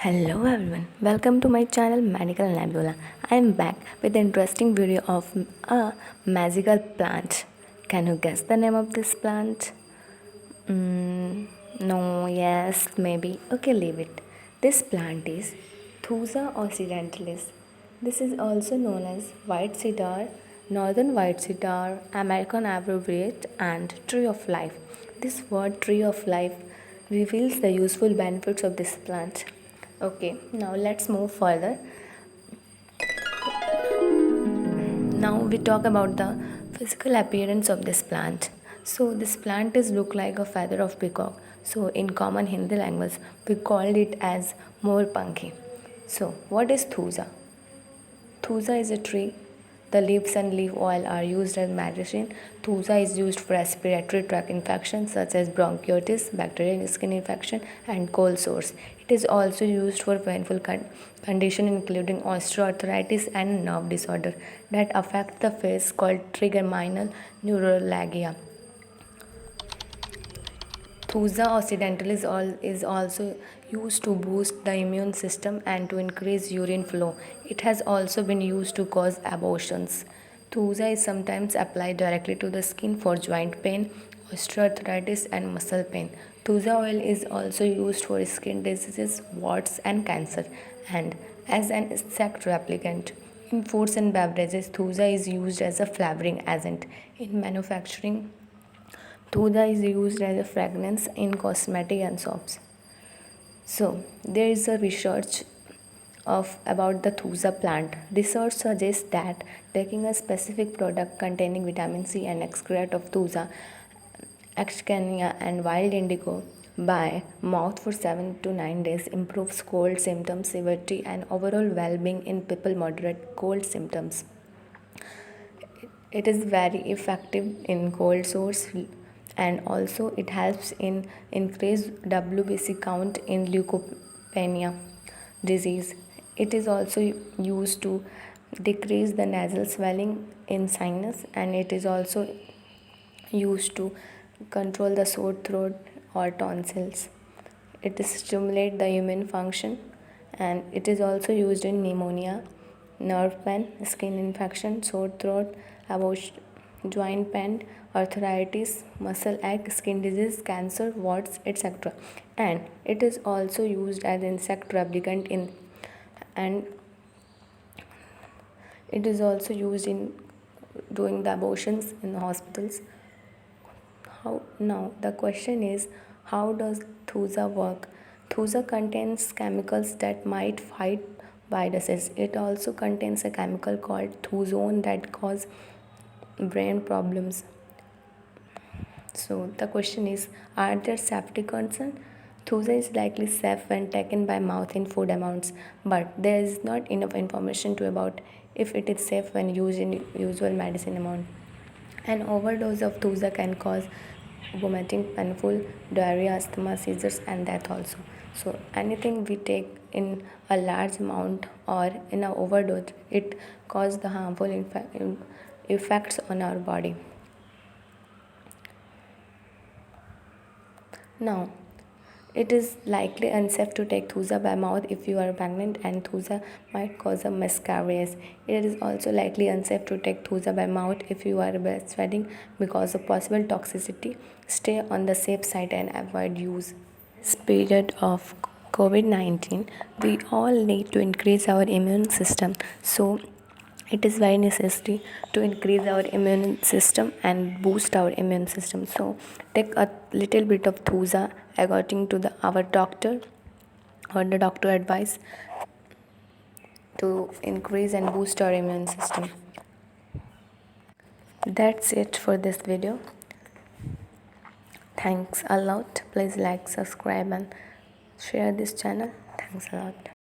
Hello everyone, welcome to my channel Medical Nebula. I am back with an interesting video of a magical plant. Can you guess the name of this plant? No, yes, maybe. Okay, leave it. This plant is Thuja occidentalis. This is also known as white cedar, northern white cedar, American arborvitae, and tree of life. This word tree of life reveals the useful benefits of this plant. Okay, now let's move further. Now we talk about the physical appearance of this plant. So this plant is look like a feather of peacock. So in common Hindi language, we called it as moorpanki. So what is thuja? Thuja is a tree. The leaves and leaf oil are used as medicine. Thuja is used for respiratory tract infections such as bronchitis, bacterial skin infection, and cold sores. It is also used for painful conditions including osteoarthritis and nerve disorder that affect the face called trigeminal neuralgia. Thuja occidentalis is also used to boost the immune system and to increase urine flow. It has also been used to cause abortions. Thuja is sometimes applied directly to the skin for joint pain, osteoarthritis, and muscle pain. Thuja oil is also used for skin diseases, warts, and cancer, and as an insect repellent. In foods and beverages, thuja is used as a flavoring agent. In manufacturing, Thuja is used as a fragrance in cosmetic and soaps. So there is a research of about the thuja plant. Research suggests that taking a specific product containing vitamin C and extract of thuja, acacania, and wild indigo by mouth for 7 to 9 days improves cold symptoms severity and overall well-being in people moderate cold symptoms. It is very effective in cold sores and also it helps in increased WBC count in leukopenia disease. It is also used to decrease the nasal swelling in sinus and it is also used to control the sore throat or tonsils. It stimulates the immune function and it is also used in pneumonia, nerve pain, skin infection, sore throat, joint pain, arthritis, muscle ache, skin disease, cancer, warts, etc. And it is also used as insect repellent in and it is also used in doing the abortions in the hospitals. How now the question is how does thuja work? Thuja contains chemicals that might fight viruses. It also contains a chemical called thuzone that cause brain problems. So the question is, are there safety concerns? Thuja is likely safe when taken by mouth in food amounts, but there is not enough information to about if it is safe when used in usual medicine amount. An overdose of thuja can cause vomiting, painful diarrhea, asthma, seizures, and death also. So anything we take in a large amount or in an overdose, it causes the harmful effects on our body. Now, it is likely unsafe to take thuja by mouth if you are pregnant and thuja might cause a miscarriage. It is also likely unsafe to take thuja by mouth if you are breastfeeding because of possible toxicity. Stay on the safe side and avoid use. This period of COVID-19, we all need to increase our immune system. So it is very necessary to increase our immune system and boost our immune system. So take a little bit of thuja according to our doctor or the doctor advice to increase and boost our immune system. That's it for this video. Thanks a lot. Please like, subscribe and share this channel. Thanks a lot.